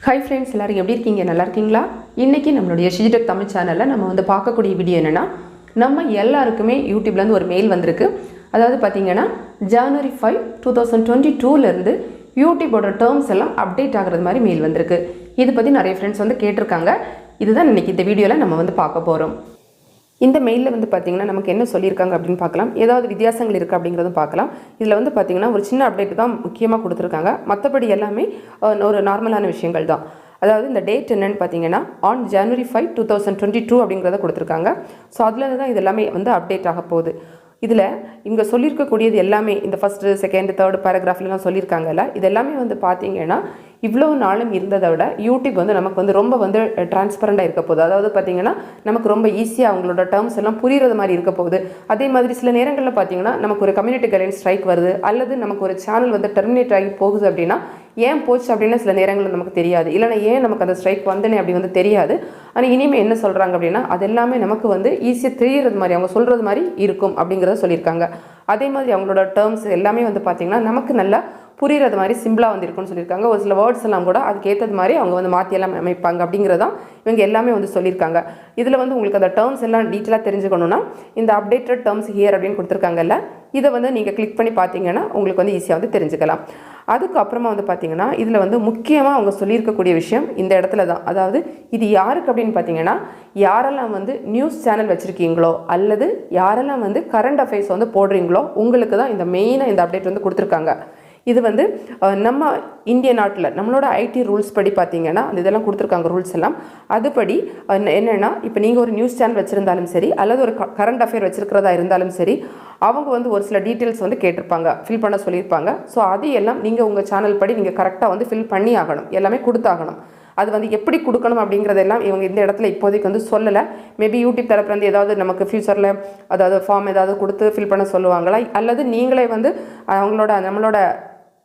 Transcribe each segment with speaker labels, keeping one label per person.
Speaker 1: Hi friends, எல்லோரும் எப்படி இருக்கீங்க? நல்லா இருக்கீங்களா? இன்றைக்கி நம்மளுடைய ஷிஜி தமிழ் சேனலில் நம்ம வந்து பார்க்கக்கூடிய வீடியோ என்னென்னா, நம்ம எல்லாருக்குமே யூடியூப்லேருந்து ஒரு மெயில் வந்திருக்கு. அதாவது பார்த்திங்கன்னா January 5, 2022 யூடியூபோட டேர்ம்ஸ் எல்லாம் அப்டேட் ஆகிறது மாதிரி மெயில் வந்திருக்கு. இதை பற்றி நிறைய ஃப்ரெண்ட்ஸ் வந்து கேட்டிருக்காங்க. இதுதான் இன்றைக்கி இந்த வீடியோவில் நம்ம வந்து பார்க்க போகிறோம். இந்த மெயிலில் வந்து பார்த்திங்கன்னா நமக்கு என்ன சொல்லியிருக்காங்க அப்படின்னு பார்க்கலாம். ஏதாவது வித்தியாசங்கள் இருக்குது அப்படிங்கிறதும் பார்க்கலாம். இதில் வந்து பார்த்திங்கன்னா ஒரு சின்ன அப்டேட் தான் முக்கியமாக கொடுத்துருக்காங்க. மற்றபடி எல்லாமே ஒரு நார்மலான விஷயங்கள் தான். அதாவது இந்த டேட் என்னென்னு பார்த்தீங்கன்னா ஆன் January 5, 2022 அப்படிங்கிறத கொடுத்துருக்காங்க. ஸோ அதில் தான் இது எல்லாமே வந்து அப்டேட் ஆக போகுது. இதில் இங்கே சொல்லியிருக்கக்கூடியது எல்லாமே இந்த ஃபஸ்ட்டு, செகண்ட், தேர்ட் பேராகிராஃப்லாம் சொல்லியிருக்காங்கல்ல, இது எல்லாமே வந்து பார்த்தீங்கன்னா இவ்வளோ நாளும் இருந்ததை விட யூடியூப் வந்து நமக்கு வந்து ரொம்ப வந்து டிரான்ஸ்பரண்டாக இருக்க போகுது. அதாவது பார்த்திங்கன்னா நமக்கு ரொம்ப ஈஸியாக அவங்களோட டேர்ம்ஸ் எல்லாம் புரிகிற மாதிரி இருக்க போகுது. அதே மாதிரி சில நேரங்களில் பார்த்திங்கன்னா நமக்கு ஒரு கம்யூனிட்டி கைட்லைன் ஸ்ட்ரைக் வருது, அல்லது நமக்கு ஒரு சேனல் வந்து டெர்மினேட் ஆகி போகுது அப்படின்னா ஏன் போச்சு அப்படின்னு சில நேரங்களில் நமக்கு தெரியாது. இல்லைனா ஏன் நமக்கு அந்த ஸ்ட்ரைக் வந்தனே அப்படி வந்து தெரியாது. ஆனால் இனிமேல் என்ன சொல்கிறாங்க அப்படின்னா அது எல்லாமே நமக்கு வந்து ஈஸியாக தெரிகிறது மாதிரி, அவங்க சொல்கிறது மாதிரி இருக்கும் அப்படிங்கிறத சொல்லியிருக்காங்க. அதே மாதிரி அவங்களோட டேர்ம்ஸ் எல்லாமே வந்து பார்த்திங்கன்னா நமக்கு நல்லா புரிகிறது மாதிரி சிம்பிளாக வந்து இருக்குன்னு சொல்லியிருக்காங்க. ஒரு சில வேர்ட்ஸ் எல்லாம் கூட அதுக்கு ஏற்றது மாதிரி அவங்க வந்து மாற்றி எல்லாம் அமைப்பாங்க அப்படிங்கிறதான் இவங்க எல்லாமே வந்து சொல்லியிருக்காங்க. இதில் வந்து உங்களுக்கு அந்த டேர்ம்ஸ் எல்லாம் டீட்டெயிலாக தெரிஞ்சுக்கணுன்னா இந்த அப்டேட்டட் டேர்ம்ஸ் ஹியர் அப்படின்னு கொடுத்துருக்காங்கல்ல, இதை வந்து நீங்கள் கிளிக் பண்ணி பார்த்தீங்கன்னா உங்களுக்கு வந்து ஈஸியாக வந்து தெரிஞ்சுக்கலாம். அதுக்கப்புறமா வந்து பார்த்திங்கன்னா இதில் வந்து முக்கியமாக அவங்க சொல்லியிருக்கக்கூடிய விஷயம் இந்த இடத்துல தான். அதாவது இது யாருக்கு அப்படின்னு பார்த்தீங்கன்னா, யாரெல்லாம் வந்து நியூஸ் சேனல் வச்சுருக்கீங்களோ அல்லது யாரெல்லாம் வந்து கரண்ட் அஃபேர்ஸ் வந்து போடுறீங்களோ உங்களுக்கு தான் இந்த மெயினாக இந்த அப்டேட் வந்து கொடுத்துருக்காங்க. இது வந்து நம்ம இந்திய நாட்டில் நம்மளோட ஐடி ரூல்ஸ் படி பார்த்திங்கன்னா அந்த இதெல்லாம் கொடுத்துருக்காங்க ரூல்ஸ் எல்லாம். அதுபடி என்னென்னா, இப்போ நீங்கள் ஒரு நியூஸ் சேனல் வச்சுருந்தாலும் சரி அல்லது ஒரு கரண்ட் அஃபேர் வச்சுருக்கிறதா இருந்தாலும் சரி, அவங்க வந்து ஒரு சில டீட்டெயில்ஸ் வந்து கேட்டிருப்பாங்க, ஃபில் பண்ண சொல்லியிருப்பாங்க. ஸோ அது எல்லாம் நீங்கள் உங்கள் சேனல் படி நீங்கள் கரெக்டாக வந்து ஃபில் பண்ணி ஆகணும், எல்லாமே கொடுத்தாகணும். அது வந்து எப்படி கொடுக்கணும் அப்படிங்கிறதெல்லாம் இவங்க இந்த இடத்துல இப்போதைக்கு வந்து சொல்லலை. மேபி யூடியூப் தரப்புலேருந்து ஏதாவது நமக்கு ஃபியூச்சரில் அதாவது ஃபார்ம் ஏதாவது கொடுத்து ஃபில் பண்ண சொல்லுவாங்களா, அல்லது நீங்களே வந்து நம்மளோட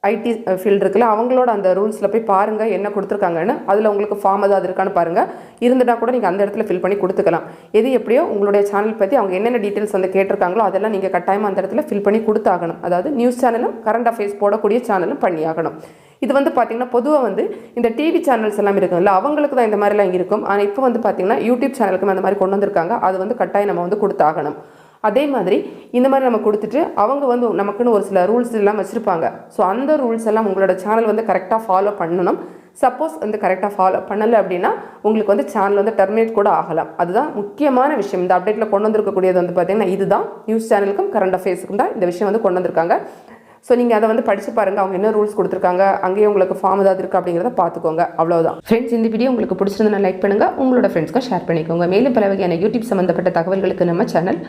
Speaker 1: ஐடி ஃபீல்டு இருக்குல்ல, அவங்களோட அந்த ரூல்ஸில் போய் பாருங்கள் என்ன கொடுத்துருக்காங்கன்னு. அதில் உங்களுக்கு ஃபார்ம் ஏதாவது இருக்கான்னு பாருங்கள். இருந்துட்டால் கூட நீங்கள் அந்த இடத்துல ஃபில் பண்ணி கொடுத்துக்கலாம். எது எப்படியோ உங்களுடைய சேனல் பற்றி அவங்க என்னென்ன டீட்டெயில்ஸ் வந்து கேட்டிருக்காங்களோ அதெல்லாம் நீங்கள் கட்டாயமாக அந்த இடத்துல ஃபில் பண்ணி கொடுத்தாகணும். அதாவது நியூஸ் சேனலும் கரண்ட் அஃபேர்ஸ் போடக்கூடிய சேனலும் பண்ணியாகணும். இது வந்து பார்த்திங்கன்னா பொதுவாக வந்து இந்த டிவி சேனல்ஸ் எல்லாம் இருக்குல்ல, அவங்களுக்கு தான் இந்த மாதிரிலாம் இருக்கும். ஆனால் இப்போ வந்து பார்த்திங்கன்னா யூடியூப் சேனலுக்கும் அந்த மாதிரி கொண்டு வந்திருக்காங்க. அது வந்து கட்டாயம் நம்ம வந்து கொடுத்தாகணும். அதே மாதிரி இந்த மாதிரி நம்ம கொடுத்துட்டு அவங்க வந்து நமக்குன்னு ஒரு சில ரூல்ஸ் எல்லாம் வச்சுருப்பாங்க. ஸோ அந்த ரூல்ஸ் எல்லாம் உங்களோட சேனல் வந்து கரெக்டாக ஃபாலோ பண்ணணும். சப்போஸ் வந்து கரெக்டாக ஃபாலோ பண்ணலை அப்படின்னா உங்களுக்கு வந்து சேனல் வந்து டெர்மினேட் கூட ஆகலாம். அதுதான் முக்கியமான விஷயம். இந்த அப்டேட்டில் கொண்டு வந்திருக்கக்கூடியது வந்து பார்த்திங்கன்னா இதுதான். நியூஸ் சேனலுக்கும் கரண்ட் அஃபேர்ஸுக்கும் தான் இந்த விஷயம் வந்து கொண்டு வந்திருக்காங்க. ஸோ நீங்கள் அதை வந்து படித்து பாருங்கள், அவங்க என்ன ரூல்ஸ் கொடுத்துருக்காங்க, அங்கேயே உங்களுக்கு ஃபார்ம் ஏதாவது இருக்குது அப்படிங்கிறத பார்த்துக்கோங்க. அவ்வளோதான் ஃப்ரெண்ட்ஸ். இந்த வீடியோ உங்களுக்கு பிடிச்சிருந்தா லைக் பண்ணுங்கள், உங்களோட ஃப்ரெண்ட்ஸ்க்கு ஷேர் பண்ணிக்கோங்க. மேலும் பல வகையான யூடியூப் சம்மந்தப்பட்ட தகவல்களுக்கு நம்ம சேனல்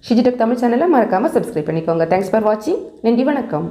Speaker 1: ஷிஜி தமிழ் சேனலை மறக்காமல் சப்ஸ்கிரைப் பண்ணிக்கோங்க. தேங்க்ஸ் ஃபார் வாட்சிங். நன்றி, வணக்கம்.